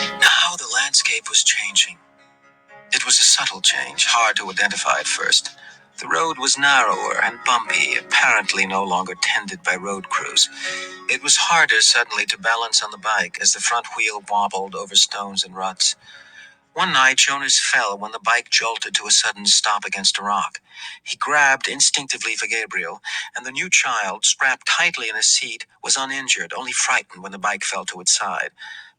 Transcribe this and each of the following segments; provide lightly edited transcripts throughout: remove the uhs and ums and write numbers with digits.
Now the landscape was changing. It was a subtle change, hard to identify at first. The road was narrower and bumpy, apparently no longer tended by road crews. It was harder suddenly to balance on the bike as the front wheel wobbled over stones and ruts. One night, Jonas fell when the bike jolted to a sudden stop against a rock. He grabbed instinctively for Gabriel, and the new child, strapped tightly in his seat, was uninjured, only frightened when the bike fell to its side.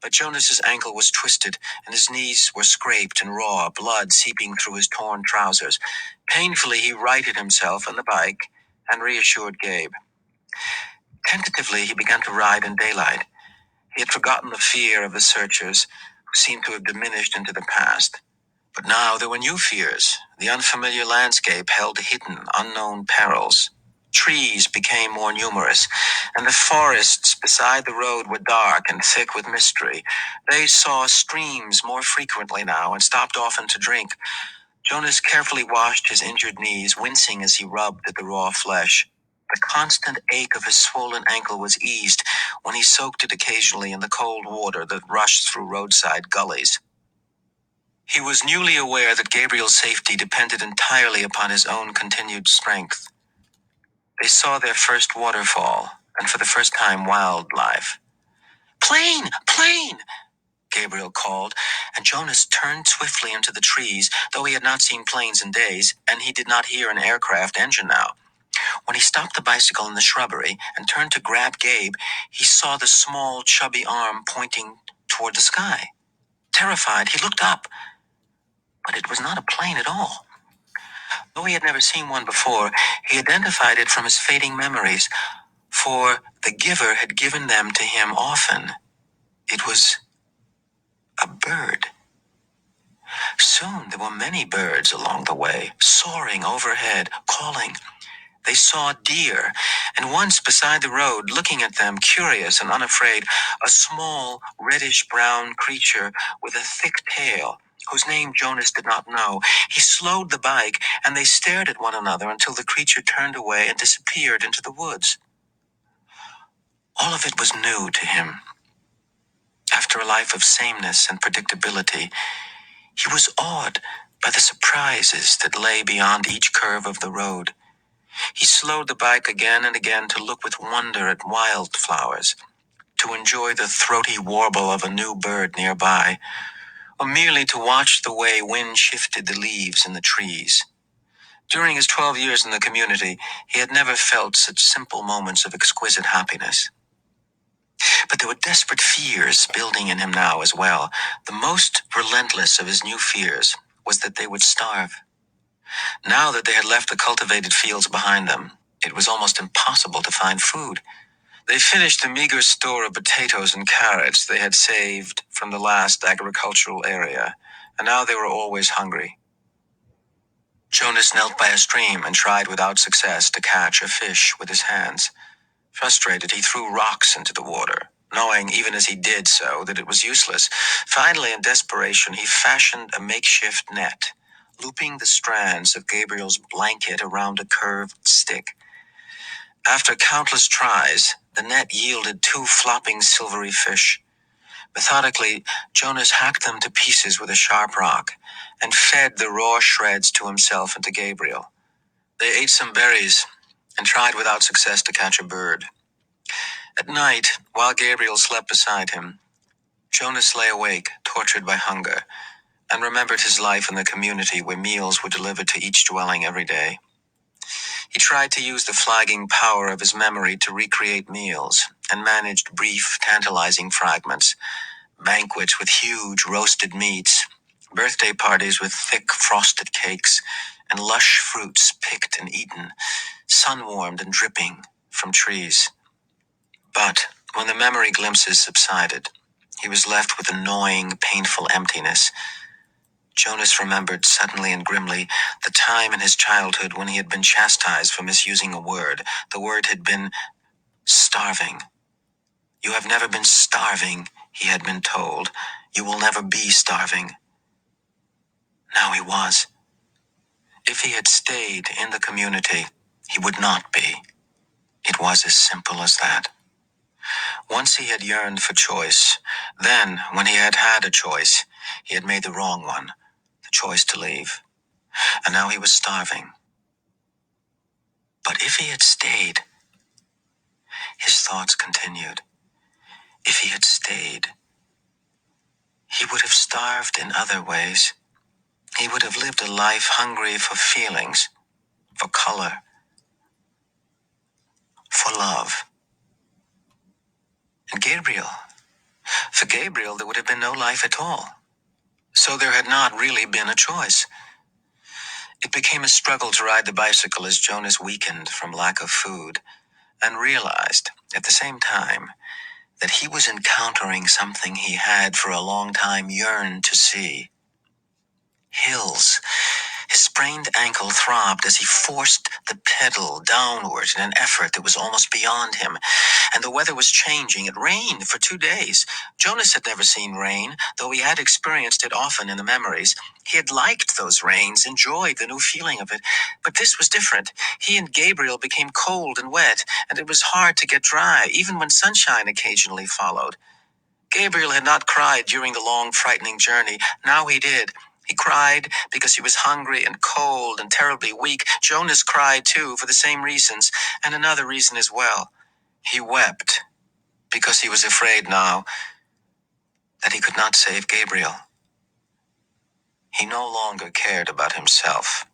But Jonas's ankle was twisted, and his knees were scraped and raw, blood seeping through his torn trousers. Painfully, he righted himself on the bike and reassured Gabe. Tentatively, he began to ride in daylight. He had forgotten the fear of the searchers, who seemed to have diminished into the past. But now there were new fears. The unfamiliar landscape held hidden, unknown perils. Trees became more numerous, and the forests beside the road were dark and thick with mystery. They saw streams more frequently now and stopped often to drink. Jonas carefully washed his injured knees, wincing as he rubbed at the raw flesh. The constant ache of his swollen ankle was eased when he soaked it occasionally in the cold water that rushed through roadside gullies. He was newly aware that Gabriel's safety depended entirely upon his own continued strength. They saw their first waterfall, and for the first time wildlife. "Plane! Plane!" Gabriel called, and Jonas turned swiftly into the trees, though he had not seen planes in days, and he did not hear an aircraft engine now. When he stopped the bicycle in the shrubbery and turned to grab Gabe, he saw the small, chubby arm pointing toward the sky. Terrified, he looked up, but it was not a plane at all. Though he had never seen one before, he identified it from his fading memories, for the giver had given them to him often. It was a bird. Soon there were many birds along the way, soaring overhead, calling. They saw deer, and once beside the road, looking at them, curious and unafraid, a small, reddish-brown creature with a thick tail, whose name Jonas did not know. He slowed the bike, and they stared at one another until the creature turned away and disappeared into the woods. All of it was new to him. After a life of sameness and predictability, he was awed by the surprises that lay beyond each curve of the road. He slowed the bike again and again to look with wonder at wildflowers, to enjoy the throaty warble of a new bird nearby, or merely to watch the way wind shifted the leaves in the trees. During his 12 years in the community, he had never felt such simple moments of exquisite happiness. But there were desperate fears building in him now as well. The most relentless of his new fears was that they would starve. Now that they had left the cultivated fields behind them, it was almost impossible to find food. They finished the meager store of potatoes and carrots they had saved from the last agricultural area, and now they were always hungry. Jonas knelt by a stream and tried without success to catch a fish with his hands. Frustrated, he threw rocks into the water, knowing even as he did so that it was useless. Finally, in desperation, he fashioned a makeshift net, looping the strands of Gabriel's blanket around a curved stick. After countless tries, the net yielded 2 flopping silvery fish. Methodically, Jonas hacked them to pieces with a sharp rock and fed the raw shreds to himself and to Gabriel. They ate some berries and tried without success to catch a bird. At night, while Gabriel slept beside him, Jonas lay awake, tortured by hunger, and remembered his life in the community where meals were delivered to each dwelling every day. He tried to use the flagging power of his memory to recreate meals, and managed brief, tantalizing fragments, banquets with huge roasted meats, birthday parties with thick frosted cakes, and lush fruits picked and eaten, sun-warmed and dripping from trees. But when the memory glimpses subsided, he was left with annoying, painful emptiness. Jonas remembered suddenly and grimly the time in his childhood when he had been chastised for misusing a word. The word had been starving. "You have never been starving," he had been told. "You will never be starving." Now he was. If he had stayed in the community, he would not be. It was as simple as that. Once he had yearned for choice. Then, when he had had a choice, he had made the wrong one, the choice to leave. And now he was starving. But if he had stayed, his thoughts continued. If he had stayed, he would have starved in other ways. He would have lived a life hungry for feelings, for color, for love. And for Gabriel, there would have been no life at all. So there had not really been a choice. It became a struggle to ride the bicycle as Jonas weakened from lack of food and realized, at the same time, that he was encountering something he had for a long time yearned to see. Hills. His sprained ankle throbbed as he forced the pedal downward in an effort that was almost beyond him. And the weather was changing. It rained for 2 days. Jonas had never seen rain, though he had experienced it often in the memories. He had liked those rains, enjoyed the new feeling of it. But this was different. He and Gabriel became cold and wet, and it was hard to get dry, even when sunshine occasionally followed. Gabriel had not cried during the long, frightening journey. Now he did. He cried because he was hungry and cold and terribly weak. Jonas cried, too, for the same reasons, and another reason as well. He wept because he was afraid now that he could not save Gabriel. He no longer cared about himself.